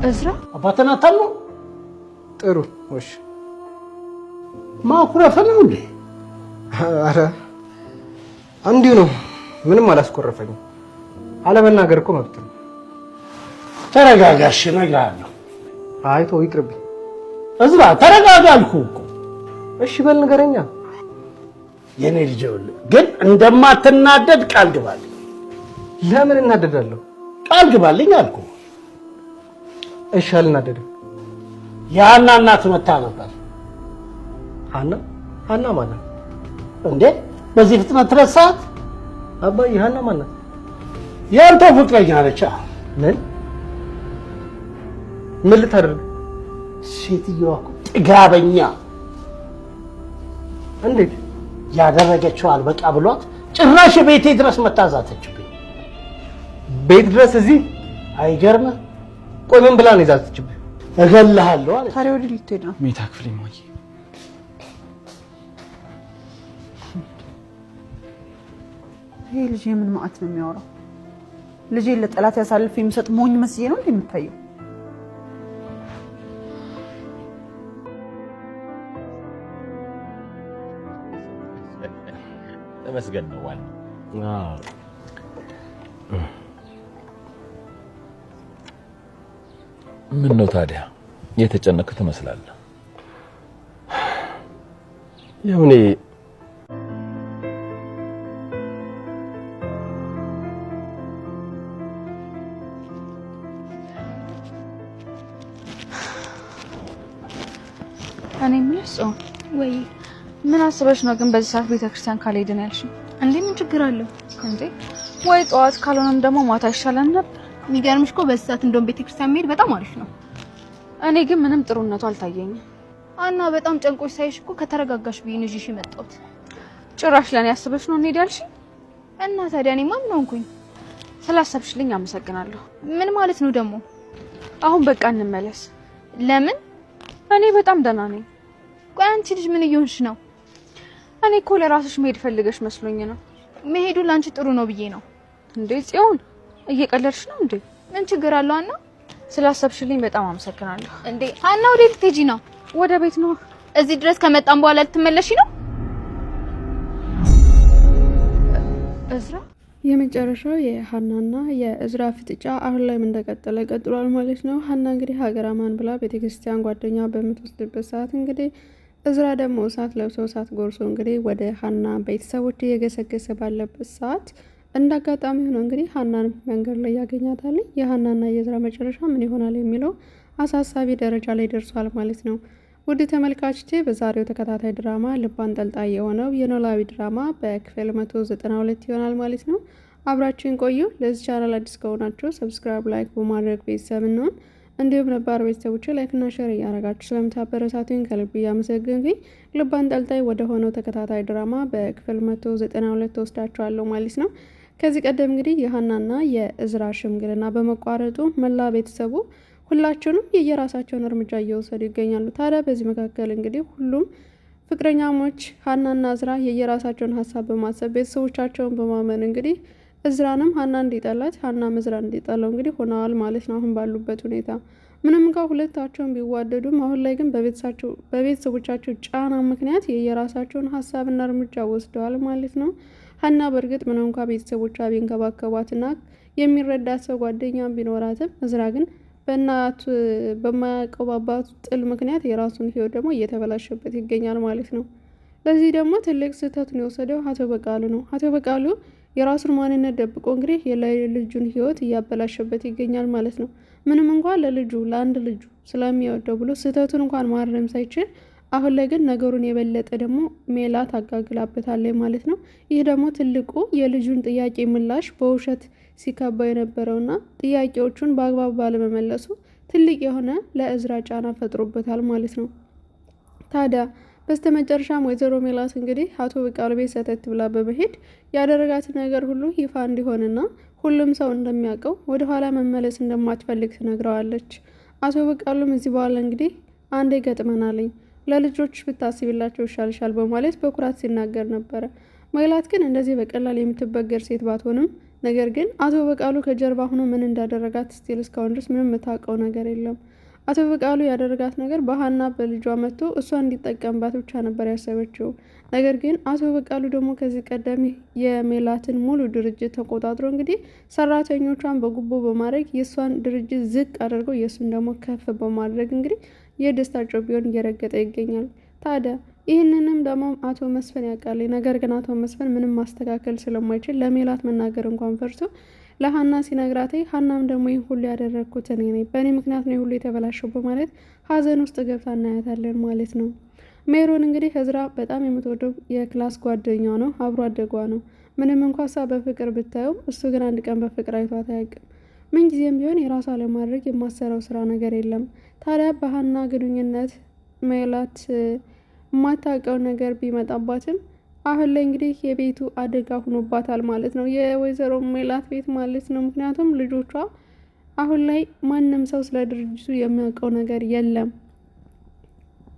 እዝራ አባተና ታሉ ጥሩ ወሽ ማኩረፈ ነው እንዴ? አረ አንዲው ነው ምንም አላስቆረፈኝም። አለመናገር እኮ መብት ነው። ተረጋጋሽ እነግርሃለሁ። አይቶ ይቅርብኝ። እዝራ ተረጋጋ አልኩህ እኮ። እሺ በል ንገረኛ። የኔ ልጅ ግን እንደማትናደድ ቃል ግባልኝ። ለምን እናደዳለሁ? ቃል ግባልኝ አልኩህ። እሺ አልናደድም። ያና እናት መታ ነበር። ሀና ማለት እንዴ? በዚህ ፍጥነት ትረሳት? አባዬ ሀና ማለት ያንተ ፍቅረኛ ነች። ምን ልታደርግ? ሴትዮዋ እኮ ጥጋበኛ። እንዴት ያደረገችው አልበቃ ብሏት ጭራሽ ቤቴ ድረስ መታዛተችብኝ። ቤት ድረስ እዚህ? አይገርምህ? ቆይ ምን ብላ ነው የዛተችብኝ? እገልሃለሁ አለች። ታዲያ ወዲህ ልትሄድ ነው? ሜታ ክፍል ሞኝ ይሄ ልጅ ምን ማአት ነው የሚያወራው? ልጅ ለጠላት ያሳልፍ የሚሰጥ ሞኝ መስዬ ነው እንደምታየው? ተመስገን ነው ዋል ምን ነው ታዲያ የተጨነቅክ ትመስላለህ? ያው እኔ ምንስ ወይ ምን አስበሽ ነው ግን በዚህ ሰዓት ቤተክርስቲያን ካልሄድን ያልሽ? እንዴ ምን ችግር አለው እንዴ? ወይ ጠዋት ካልሆነም ደግሞ ማታ ይሻላል ነበር። የሚገርምሽ እኮ በዚህ ሰዓት እንደውም ቤተክርስቲያን መሄድ በጣም አሪፍ ነው። እኔ ግን ምንም ጥሩነቱ አልታየኝም። አና በጣም ጨንቆሽ ሳይሽ እኮ ከተረጋጋሽ ብዬሽ ይዤሽ መጣሁት። ጭራሽ ለኔ አስበሽ ነው እንሄድ ያልሽ? እና ታዲያ እኔማ ምን ሆንኩኝ? ስላሰብሽልኝ አመሰግናለሁ። ምን ማለት ነው ደግሞ? አሁን በቃ እንመለስ። ለምን? እኔ በጣም ደህና ነኝ። ቆይ አንቺ ልጅ ምን እየሆንሽ ነው? እኔ እኮ ለራስሽ መሄድ ፈልገሽ መስሎኝ ነው። መሄዱ ላንቺ ጥሩ ነው ብዬ ነው። እንዴ ጽዮን እየቀለድሽ ነው እንዴ? ምን ችግር አለው አና? ስላሰብሽልኝ በጣም አመሰግናለሁ። እንዴ አና ወዴት ልትሄጂ ነው? ወደ ቤት ነው። እዚህ ድረስ ከመጣን በኋላ ልትመለሺ ነው? እዝራ የመጨረሻው የሀናና የእዝራ ፍጥጫ አሁን ላይም እንደቀጠለ ቀጥሏል ማለት ነው። ሀና እንግዲህ ሀገር አማን ብላ ቤተክርስቲያን ጓደኛ በምትወስድበት ሰዓት እንግዲህ እዝራ ደግሞ እሳት ለብሶ እሳት ጎርሶ እንግዲህ ወደ ሀና ቤተሰቦች እየገሰገሰ ባለበት ሰዓት እንዳጋጣሚ ሆኖ እንግዲህ ሀናን መንገድ ላይ ያገኛታል። የሀናና የእዝራ መጨረሻ ምን ይሆናል የሚለው አሳሳቢ ደረጃ ላይ ደርሷል ማለት ነው። ውድ ተመልካቾቼ በዛሬው ተከታታይ ድራማ ልብ አንጠልጣይ የሆነው የኖላዊ ድራማ በክፍል 192 ይሆናል ማለት ነው። አብራችሁን ቆዩ። ለዚህ ቻናል አዲስ ከሆናችሁ ሰብስክራይብ፣ ላይክ በማድረግ ቤተሰብ እንሆን። እንዲሁም ነባር ቤተሰቦች ላይክ እና ሼር እያደረጋችሁ ስለምታበረታቱኝ ከልብ እያመሰግንኩኝ ልብ አንጠልጣይ ወደ ሆነው ተከታታይ ድራማ በክፍል 192 ተወስዳችኋለሁ ማለት ነው። ከዚህ ቀደም እንግዲህ የሀናና የእዝራ ሽምግልና በመቋረጡ መላ ቤተሰቡ ሁላቸውንም የየራሳቸውን እርምጃ እየወሰዱ ይገኛሉ። ታዲያ በዚህ መካከል እንግዲህ ሁሉም ፍቅረኛሞች ሀናና እዝራ የየራሳቸውን ሀሳብ በማሰብ ቤተሰቦቻቸውን በማመን እንግዲህ እዝራንም ሀና እንዲጠላት ሀናም እዝራ እንዲጠላው እንግዲህ ሆነዋል ማለት ነው። አሁን ባሉበት ሁኔታ ምንም እንኳን ሁለታቸውን ቢዋደዱም አሁን ላይ ግን በቤተሰቦቻቸው ጫና ምክንያት የየራሳቸውን ሀሳብና እርምጃ ወስደዋል ማለት ነው። ሀና በእርግጥ ምንም እንኳን ቤተሰቦቿ ቢንከባከቧትና የሚረዳት ሰው ጓደኛ ቢኖራትም እዝራ ግን በእናቱ በማያውቀው በአባቱ ጥል ምክንያት የራሱን ህይወት ደግሞ እየተበላሸበት ይገኛል ማለት ነው። ለዚህ ደግሞ ትልቅ ስህተቱን የወሰደው አቶ በቃሉ ነው። አቶ በቃሉ የራሱን ማንነት ደብቆ እንግዲህ የልጁን ህይወት እያበላሸበት ይገኛል ማለት ነው። ምንም እንኳን ለልጁ ለአንድ ልጁ ስለሚወደው ብሎ ስህተቱን እንኳን ማረም ሳይችል አሁን ላይ ግን ነገሩን የበለጠ ደግሞ ሜላት አጋግላበታለች ማለት ነው። ይህ ደግሞ ትልቁ የልጁን ጥያቄ ምላሽ በውሸት ሲከባ የነበረውና ጥያቄዎቹን በአግባብ ባለመመለሱ ትልቅ የሆነ ለእዝራ ጫና ፈጥሮበታል ማለት ነው። ታዲያ በስተመጨረሻም ወይዘሮ ሜላት እንግዲህ አቶ በቃሉ ቤት ሰተት ብላ በመሄድ ያደረጋትን ነገር ሁሉ ይፋ እንዲሆንና ሁሉም ሰው እንደሚያውቀው ወደ ኋላ መመለስ እንደማትፈልግ ትነግረዋለች። አቶ በቃሉም እዚህ በኋላ እንግዲህ አንዴ ገጥመናለኝ ለልጆች ብታስቢላቸው ይሻልሻል በማለት በኩራት ሲናገር ነበረ። ሜላት ግን እንደዚህ በቀላል የምትበገር ሴት ባትሆንም ነገር ግን አቶ በቃሉ ከጀርባ ሆኖ ምን እንዳደረጋት ስቲል እስካሁን ድረስ ምንም የምታውቀው ነገር የለም። አቶ በቃሉ ያደረጋት ነገር በሀና በልጇ መጥቶ እሷ እንዲጠቀምባት ብቻ ነበር ያሰበችው። ነገር ግን አቶ በቃሉ ደግሞ ከዚህ ቀደም የሜላትን ሙሉ ድርጅት ተቆጣጥሮ እንግዲህ ሰራተኞቿን በጉቦ በማድረግ የእሷን ድርጅት ዝቅ አድርገው የእሱን ደግሞ ከፍ በማድረግ እንግዲህ የደስታቸው ቢሆን እየረገጠ ይገኛል። ታዲያ ይህንንም ደግሞ አቶ መስፍን ያውቃል። ነገር ግን አቶ መስፍን ምንም ማስተካከል ስለማይችል ለሜላት መናገር እንኳን ፈርቶ ለሀና ሲነግራት ሀናም ደግሞ ይህ ሁሉ ያደረግኩት እኔ ነኝ፣ በእኔ ምክንያት ነው ሁሉ የተበላሸው በማለት ሀዘን ውስጥ ገብታ እናያታለን ማለት ነው። ሜሮን እንግዲህ እዝራ በጣም የምትወደው የክላስ ጓደኛው ነው፣ አብሮ አደጓ ነው። ምንም እንኳ እሷ በፍቅር ብታየው እሱ ግን አንድ ቀን በፍቅር አይቷት አያውቅም። ምንጊዜም ቢሆን የራሷ ለማድረግ የማሰራው ስራ ነገር የለም። ታዲያ በሀና ግንኙነት ሜላት የማታውቀው ነገር ቢመጣባትም አሁን ላይ እንግዲህ የቤቱ አደጋ ሆኖባታል ማለት ነው። የወይዘሮ ሜላት ቤት ማለት ነው። ምክንያቱም ልጆቿ አሁን ላይ ማንም ሰው ስለ ድርጅቱ የሚያውቀው ነገር የለም።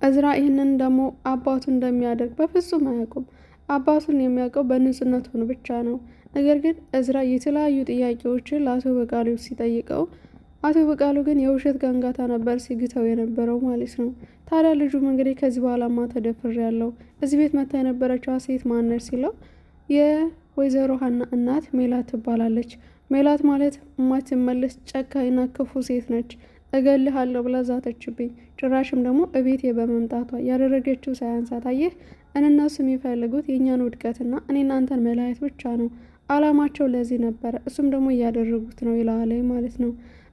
እዝራ ይህንን ደግሞ አባቱ እንደሚያደርግ በፍጹም አያውቁም። አባቱን የሚያውቀው በንጽህነቱን ብቻ ነው። ነገር ግን እዝራ የተለያዩ ጥያቄዎችን ለአቶ በቃሉ ሲጠይቀው አቶ በቃሉ ግን የውሸት ጋንጋታ ነበር ሲግተው የነበረው ማለት ነው። ታዲያ ልጁም እንግዲህ ከዚህ በኋላማ ተደፍሬያለሁ፣ እዚህ ቤት መታ የነበረችዋ ሴት ማነች ሲለው የወይዘሮ ሀና እናት ሜላት ትባላለች። ሜላት ማለት የማትመለስ ጨካኝና ክፉ ሴት ነች። እገልሃለሁ ብላ ዛተችብኝ። ጭራሽም ደግሞ እቤቴ በመምጣቷ ያደረገችው ሳያንሳት አየህ፣ እነሱ የሚፈልጉት የእኛን ውድቀትና እኔ እናንተን መለያየት ብቻ ነው። አላማቸው ለዚህ ነበረ፣ እሱም ደግሞ እያደረጉት ነው ይላል ማለት ነው።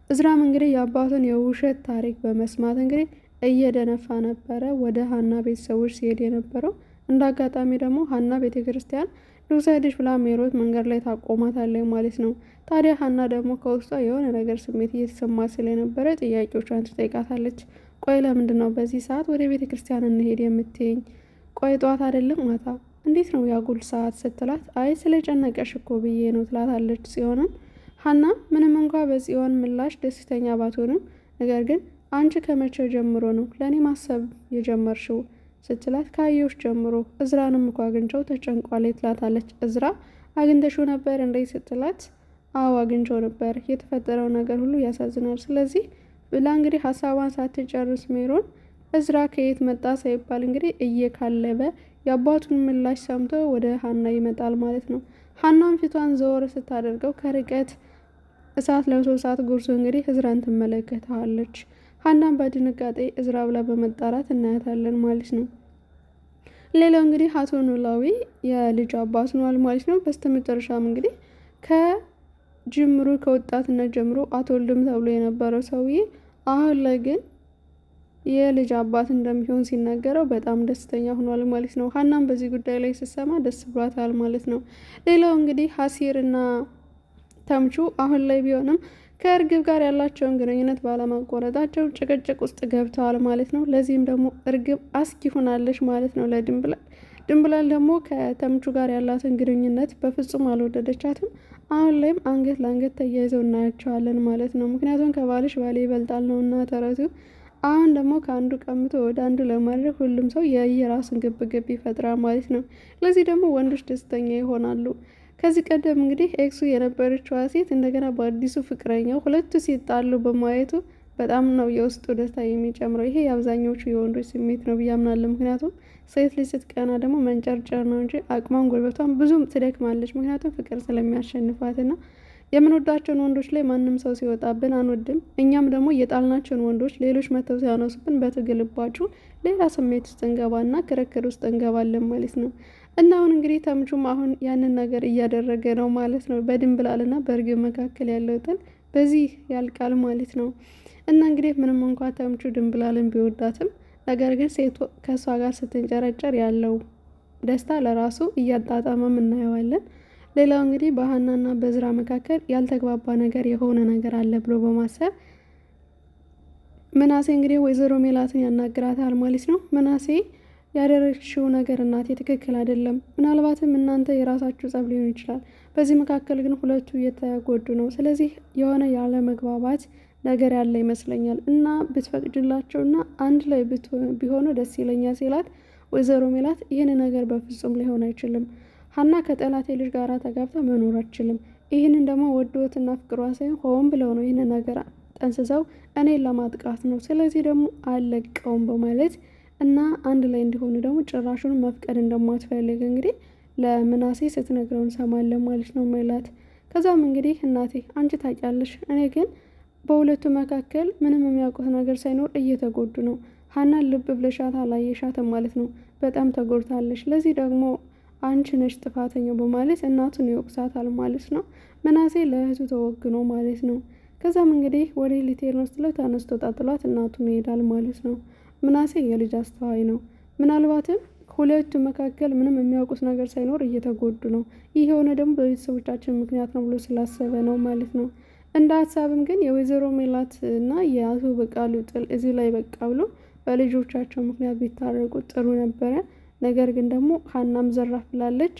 እዝራም እንግዲህ የአባቱን የውሸት ታሪክ በመስማት እንግዲህ እየደነፋ ነበረ ወደ ሀና ቤተሰቦች ሲሄድ የነበረው። እንደ አጋጣሚ ደግሞ ሀና ቤተክርስቲያን ልውሰድሽ ብላ ሜሮት መንገድ ላይ ታቆማታለች ማለት ነው። ታዲያ ሀና ደግሞ ከውስጧ የሆነ ነገር ስሜት እየተሰማት ስለነበረ ጥያቄዎቿን ትጠይቃታለች። ቆይ ለምንድን ነው በዚህ ሰዓት ወደ ቤተክርስቲያን እንሄድ የምትይኝ? ቆይ ጠዋት አይደለም ማታ? እንዴት ነው ያጉል ሰዓት ስትላት፣ አይ ስለጨነቀሽ እኮ ብዬ ነው ትላታለች ጽዮንም። ሀና ምንም እንኳ በጽዮን ምላሽ ደስተኛ ባትሆንም ነገር ግን አንቺ ከመቼ ጀምሮ ነው ለእኔ ማሰብ የጀመርሽው ስትላት፣ ካየሁሽ ጀምሮ እዝራንም እኮ አግኝቼው ተጨንቋል ትላታለች። እዝራ አግኝተሽው ነበር እንዴ ስትላት፣ አዎ አግኝቼው ነበር፣ የተፈጠረው ነገር ሁሉ ያሳዝናል። ስለዚህ ብላ እንግዲህ ሀሳቧን ሳትጨርስ ሜሮን እዝራ ከየት መጣ ሳይባል እንግዲህ እየካለበ የአባቱን ምላሽ ሰምቶ ወደ ሀና ይመጣል ማለት ነው። ሀናም ፊቷን ዘወር ስታደርገው ከርቀት እሳት ለብሶ እሳት ጉርሱ እንግዲህ እዝራን ትመለከተዋለች። ሀናም በድንጋጤ እዝራ ብላ በመጣራት እናያታለን ማለት ነው። ሌላው እንግዲህ አቶ ኖላዊ የልጅ አባት ሆኗል ማለት ነው። በስተመጨረሻም እንግዲህ ከጅምሩ ከወጣትነት ጀምሮ አቶ ወልድም ተብሎ የነበረው ሰውዬ አሁን ላይ ግን የልጅ አባት እንደሚሆን ሲናገረው በጣም ደስተኛ ሆኗል ማለት ነው። ሀናም በዚህ ጉዳይ ላይ ስትሰማ ደስ ብሏታል ማለት ነው። ሌላው እንግዲህ ሀሲርና ተምቹ አሁን ላይ ቢሆንም ከእርግብ ጋር ያላቸውን ግንኙነት ባለማቋረጣቸው ጭቅጭቅ ውስጥ ገብተዋል ማለት ነው። ለዚህም ደግሞ እርግብ አስጊ ሆናለች ማለት ነው ለድንብላል። ድንብላል ደግሞ ከተምቹ ጋር ያላትን ግንኙነት በፍጹም አልወደደቻትም። አሁን ላይም አንገት ለአንገት ተያይዘው እናያቸዋለን ማለት ነው። ምክንያቱም ከባልሽ ባሌ ይበልጣል ነውና ተረቱ። አሁን ደግሞ ከአንዱ ቀምቶ ወደ አንዱ ለማድረግ ሁሉም ሰው የየራሱን ግብግብ ይፈጥራል ማለት ነው። ለዚህ ደግሞ ወንዶች ደስተኛ ይሆናሉ። ከዚህ ቀደም እንግዲህ ኤክሱ የነበረችዋ ሴት እንደገና በአዲሱ ፍቅረኛው ሁለቱ ሲጣሉ በማየቱ በጣም ነው የውስጡ ደስታ የሚጨምረው። ይሄ የአብዛኞቹ የወንዶች ስሜት ነው ብዬ አምናለሁ። ምክንያቱም ሴት ልጅ ስትቀና ደግሞ መንጨርጨር ነው እንጂ አቅሟን ጉልበቷን ብዙም ትደክማለች። ምክንያቱም ፍቅር ስለሚያሸንፋትና የምንወዳቸውን ወንዶች ላይ ማንም ሰው ሲወጣብን አንወድም። እኛም ደግሞ የጣልናቸውን ወንዶች ሌሎች መተው ሲያነሱብን በትግልባችሁ ሌላ ስሜት ውስጥ እንገባና ክርክር ውስጥ እንገባለን ማለት ነው። እና አሁን እንግዲህ ተምቹም አሁን ያንን ነገር እያደረገ ነው ማለት ነው። በድንብላልና በእርግብ መካከል ያለው ጥል በዚህ ያልቃል ማለት ነው። እና እንግዲህ ምንም እንኳ ተምቹ ድንብላልን ቢወዳትም ነገር ግን ሴት ከእሷ ጋር ስትንጨረጨር ያለው ደስታ ለራሱ እያጣጣመም እናየዋለን። ሌላው እንግዲህ በሀናና በእዝራ መካከል ያልተግባባ ነገር የሆነ ነገር አለ ብሎ በማሰብ ምናሴ እንግዲህ ወይዘሮ ሜላትን ያናግራታል ማለት ነው። ምናሴ ያደረግሽው ነገር እናቴ ትክክል አይደለም፣ ምናልባትም እናንተ የራሳችሁ ጸብ ሊሆን ይችላል፣ በዚህ መካከል ግን ሁለቱ እየተጎዱ ነው፣ ስለዚህ የሆነ ያለ መግባባት ነገር ያለ ይመስለኛል እና ብትፈቅድላቸውና አንድ ላይ ቢሆኑ ደስ ይለኛል ሲላት፣ ወይዘሮ ሜላት ይህን ነገር በፍጹም ሊሆን አይችልም፣ ሀና ከጠላቴ ልጅ ጋር ተጋብታ መኖር አትችልም፣ ይህንን ደግሞ ወዶትና ፍቅሯ ሳይሆን ሆን ብለው ነው ይህንን ነገር ጠንስሰው እኔን ለማጥቃት ነው። ስለዚህ ደግሞ አልለቀውም በማለት እና አንድ ላይ እንዲሆኑ ደግሞ ጭራሹን መፍቀድ እንደማትፈልግ እንግዲህ ለምናሴ ስትነግረው እንሰማለን ማለት ነው ሜላት። ከዛም እንግዲህ እናቴ አንቺ ታውቂያለሽ፣ እኔ ግን በሁለቱ መካከል ምንም የሚያውቁት ነገር ሳይኖር እየተጎዱ ነው። ሀናን ልብ ብለሻት አላየሻትም ማለት ነው። በጣም ተጎድታለች። ለዚህ ደግሞ አንቺ ነሽ ጥፋተኛው በማለት እናቱን ይወቅሳታል ማለት ነው። ምናሴ ለእህቱ ተወግኖ ማለት ነው። ከዛም እንግዲህ ወደ ሊቴር ነው ስትለው ተነስቶ ጣጥሏት እናቱን ይሄዳል ማለት ነው። ምናሴ የልጅ አስተዋይ ነው። ምናልባትም ሁለቱ መካከል ምንም የሚያውቁት ነገር ሳይኖር እየተጎዱ ነው። ይህ የሆነ ደግሞ በቤተሰቦቻችን ምክንያት ነው ብሎ ስላሰበ ነው ማለት ነው። እንደ ሀሳብም ግን የወይዘሮ ሜላት እና የአቶ በቃሉ ጥል እዚህ ላይ በቃ ብሎ በልጆቻቸው ምክንያት ቢታረቁ ጥሩ ነበረ። ነገር ግን ደግሞ ሀናም ዘራፍ ብላለች።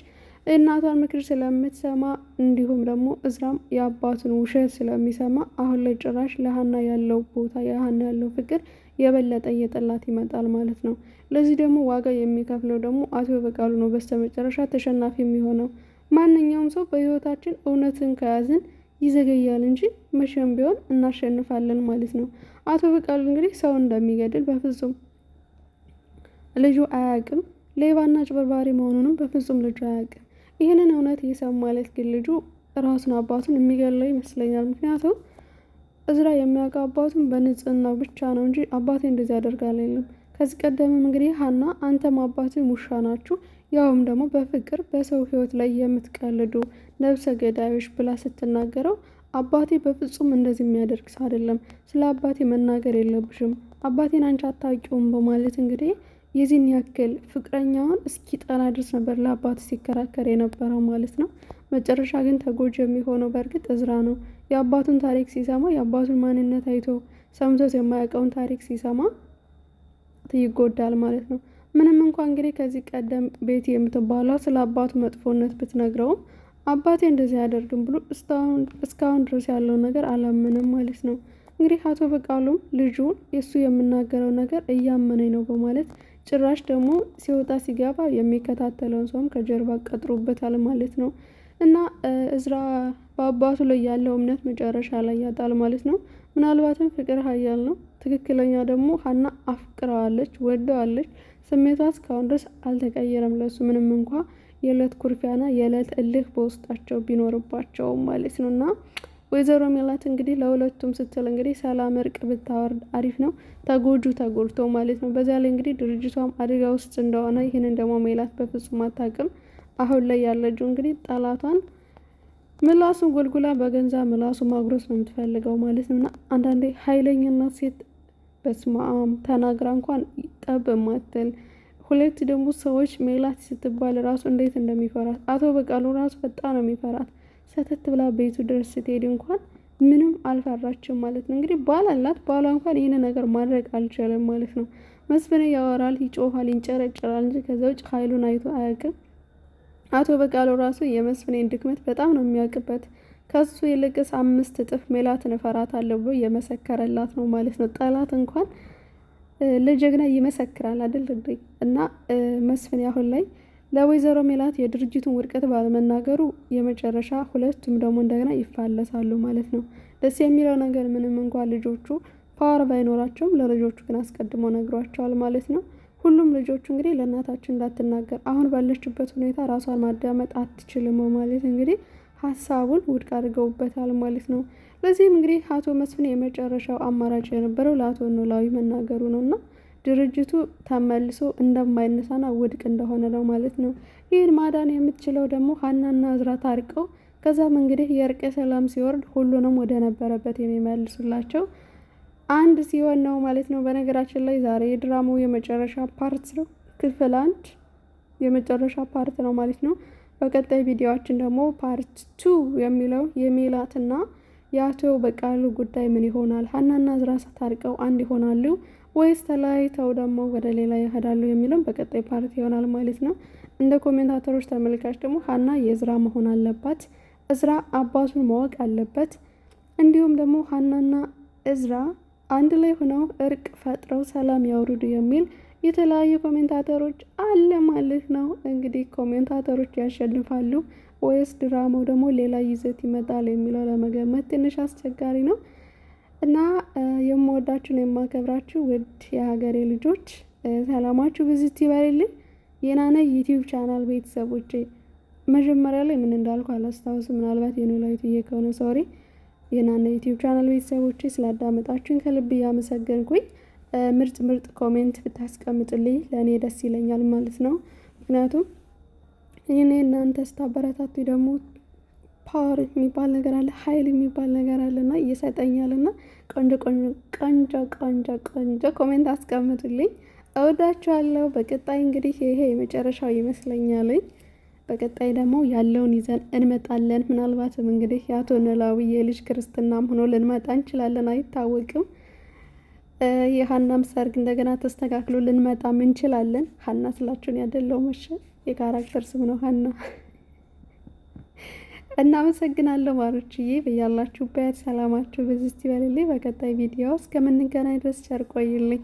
እናቷን ምክር ስለምትሰማ እንዲሁም ደግሞ እዝራም የአባቱን ውሸት ስለሚሰማ አሁን ላይ ጭራሽ ለሀና ያለው ቦታ የሀና ያለው ፍቅር የበለጠ እየጠላት ይመጣል ማለት ነው። ለዚህ ደግሞ ዋጋ የሚከፍለው ደግሞ አቶ በቃሉ ነው በስተመጨረሻ ተሸናፊ የሚሆነው። ማንኛውም ሰው በህይወታችን እውነትን ከያዝን ይዘገያል እንጂ መቼም ቢሆን እናሸንፋለን ማለት ነው። አቶ በቃሉ እንግዲህ ሰው እንደሚገድል በፍጹም ልጁ አያውቅም። ሌባና ጭበርባሪ መሆኑንም በፍጹም ልጁ አያውቅም። ይህንን እውነት ይሰማ ማለት ግን ልጁ ራሱን አባቱን የሚገለው ይመስለኛል። ምክንያቱም እዝራ የሚያውቀው አባቱን በንጽህናው ብቻ ነው እንጂ አባቴ እንደዚህ ያደርጋል የለም። ከዚህ ቀደምም እንግዲህ ሀና አንተም አባትህ ሙሻ ናችሁ፣ ያውም ደግሞ በፍቅር በሰው ህይወት ላይ የምትቀልዱ ነብሰ ገዳዮች ብላ ስትናገረው አባቴ በፍጹም እንደዚህ የሚያደርግ ሰው አይደለም፣ ስለ አባቴ መናገር የለብሽም፣ አባቴን አንቺ አታውቂውም በማለት እንግዲህ የዚህን ያክል ፍቅረኛውን እስኪ ጠላ ድረስ ነበር ለአባት ሲከራከር የነበረው ማለት ነው። መጨረሻ ግን ተጎጂ የሚሆነው በእርግጥ እዝራ ነው። የአባቱን ታሪክ ሲሰማ የአባቱን ማንነት አይቶ ሰምቶት የማያውቀውን ታሪክ ሲሰማ ይጎዳል ማለት ነው። ምንም እንኳን እንግዲህ ከዚህ ቀደም ቤቲ የምትባለው ስለ አባቱ መጥፎነት ብትነግረውም አባቴ እንደዚህ አያደርግም ብሎ እስካሁን ድረስ ያለው ነገር አላመነም ማለት ነው። እንግዲህ አቶ በቃሉም ልጁን የእሱ የምናገረው ነገር እያመነኝ ነው በማለት ጭራሽ ደግሞ ሲወጣ ሲገባ የሚከታተለውን ሰውም ከጀርባ ቀጥሮበታል ማለት ነው። እና እዝራ በአባቱ ላይ ያለው እምነት መጨረሻ ላይ ያጣል ማለት ነው። ምናልባትም ፍቅር ኃያል ነው። ትክክለኛ ደግሞ ሀና አፍቅረዋለች፣ ወደዋለች። ስሜቷ እስካሁን ድረስ አልተቀየረም ለሱ ምንም እንኳ የዕለት ኩርፊያና የዕለት እልህ በውስጣቸው ቢኖርባቸውም ማለት ነው። እና ወይዘሮ ሜላት እንግዲህ ለሁለቱም ስትል እንግዲህ ሰላም እርቅ ብታወርድ አሪፍ ነው። ተጎጁ ተጎድቶ ማለት ነው። በዛ ላይ እንግዲህ ድርጅቷም አደጋ ውስጥ እንደሆነ ይህንን ደግሞ ሜላት በፍጹም አታውቅም። አሁን ላይ ያለችው እንግዲህ ጠላቷን ምላሱን ጎልጉላ በገንዛ ምላሱ ማጉረስ ነው የምትፈልገው ማለት ነው። እና አንዳንዴ ኃይለኛናት ሴት በስማም ተናግራ እንኳን ጠብ ማትል። ሁለት ደግሞ ሰዎች ሜላት ስትባል ራሱ እንዴት እንደሚፈራት አቶ በቃሉ ራሱ በጣም ነው የሚፈራት። ሰተት ብላ ቤቱ ድረስ ስትሄድ እንኳን ምንም አልፈራችም ማለት ነው። እንግዲህ ባል አላት፣ ባሏ እንኳን ይህን ነገር ማድረግ አልቻለም ማለት ነው። መስፍን ያወራል፣ ይጮሃል፣ ይንጨረጨራል እንጂ ከዛ ውጭ ኃይሉን አይቶ አያውቅም። አቶ በቃሉ ራሱ የመስፍኔን ድክመት በጣም ነው የሚያውቅበት። ከሱ ይልቅስ 5 እጥፍ ሜላትን እፈራታለሁ ብሎ የመሰከረላት ነው ማለት ነው። ጠላት እንኳን ለጀግና ይመሰክራል አይደል እንዴ? እና መስፍን አሁን ላይ ለወይዘሮ ሜላት የድርጅቱን ውድቀት ባለመናገሩ የመጨረሻ ሁለቱም ደግሞ እንደገና ይፋለሳሉ ማለት ነው። ደስ የሚለው ነገር ምንም እንኳን ልጆቹ ፓወር ባይኖራቸውም ለልጆቹ ግን አስቀድሞ ነግሯቸዋል ማለት ነው። ሁሉም ልጆቹ እንግዲህ ለእናታችን እንዳትናገር አሁን ባለችበት ሁኔታ ራሷን ማዳመጥ አትችልም ማለት እንግዲህ ሀሳቡን ውድቅ አድርገውበታል ማለት ነው። ለዚህም እንግዲህ አቶ መስፍን የመጨረሻው አማራጭ የነበረው ለአቶ ኖላዊ መናገሩ ነው እና ድርጅቱ ተመልሶ እንደማይነሳና ውድቅ እንደሆነ ነው ማለት ነው። ይህን ማዳን የምትችለው ደግሞ ሀናና እዝራ ታርቀው ከዛም እንግዲህ የእርቀ ሰላም ሲወርድ ሁሉንም ወደ ነበረበት የሚመልሱላቸው አንድ ሲሆን ነው ማለት ነው። በነገራችን ላይ ዛሬ የድራማው የመጨረሻ ፓርት ነው፣ ክፍል 1 የመጨረሻ ፓርት ነው ማለት ነው። በቀጣይ ቪዲዮአችን ደግሞ ፓርት 2 የሚለው የሜላትና የአቶ በቃሉ ጉዳይ ምን ይሆናል? ሀናና እዝራ ታርቀው አንድ ይሆናሉ ወይስ ተለያይተው ደግሞ ወደ ሌላ ይሄዳሉ የሚለው በቀጣይ ፓርት ይሆናል ማለት ነው። እንደ ኮሜንታተሮች ተመልካች ደግሞ ሀና የእዝራ መሆን አለባት፣ እዝራ አባቱን ማወቅ አለበት። እንዲሁም ደግሞ ሀናና እዝራ አንድ ላይ ሆነው እርቅ ፈጥረው ሰላም ያውርዱ የሚል የተለያዩ ኮሜንታተሮች አለ ማለት ነው። እንግዲህ ኮሜንታተሮች ያሸንፋሉ። ወይስ ድራማው ደግሞ ሌላ ይዘት ይመጣል የሚለው ለመገመት ትንሽ አስቸጋሪ ነው። እና የምወዳችሁን የማከብራችሁ ውድ የሀገሬ ልጆች ሰላማችሁ ብዝት ይበልልኝ። የናነ ዩቲዩብ ቻናል ቤተሰቦቼ መጀመሪያ ላይ ምን እንዳልኩ አላስታውስም። ምናልባት የኖላዊትዬ ከሆነ ሶሪ። የናነ ዩቲዩብ ቻናል ቤተሰቦቼ ስላዳመጣችሁኝ ከልብ እያመሰገንኩኝ ምርጥ ምርጥ ኮሜንት ብታስቀምጥልኝ ለእኔ ደስ ይለኛል ማለት ነው። ምክንያቱም እኔ እናንተ ስታበረታቱ ደግሞ ፓወር የሚባል ነገር አለ፣ ኃይል የሚባል ነገር አለና እየሰጠኛልና ቆንጆ ቆንጆ ቆንጆ ቆንጆ ኮሜንት አስቀምጡልኝ። እወዳችኋለሁ። በቀጣይ እንግዲህ ይሄ የመጨረሻው ይመስለኛል። በቀጣይ ደግሞ ያለውን ይዘን እንመጣለን። ምናልባትም እንግዲህ የአቶ ኖላዊ የልጅ ክርስትናም ሆኖ ልንመጣ እንችላለን፣ አይታወቅም። የሀናም ሰርግ እንደገና ተስተካክሎ ልንመጣም እንችላለን። ሀና ስላችሁን ያደለው መሸ የካራክተር ስም ነው ሀና። እናመሰግናለሁ ማሮችዬ። በያላችሁበት ሰላማችሁ በዚህ ይበልልኝ። በቀጣይ ቪዲዮ እስከምንገናኝ ድረስ ቸር ቆዩልኝ።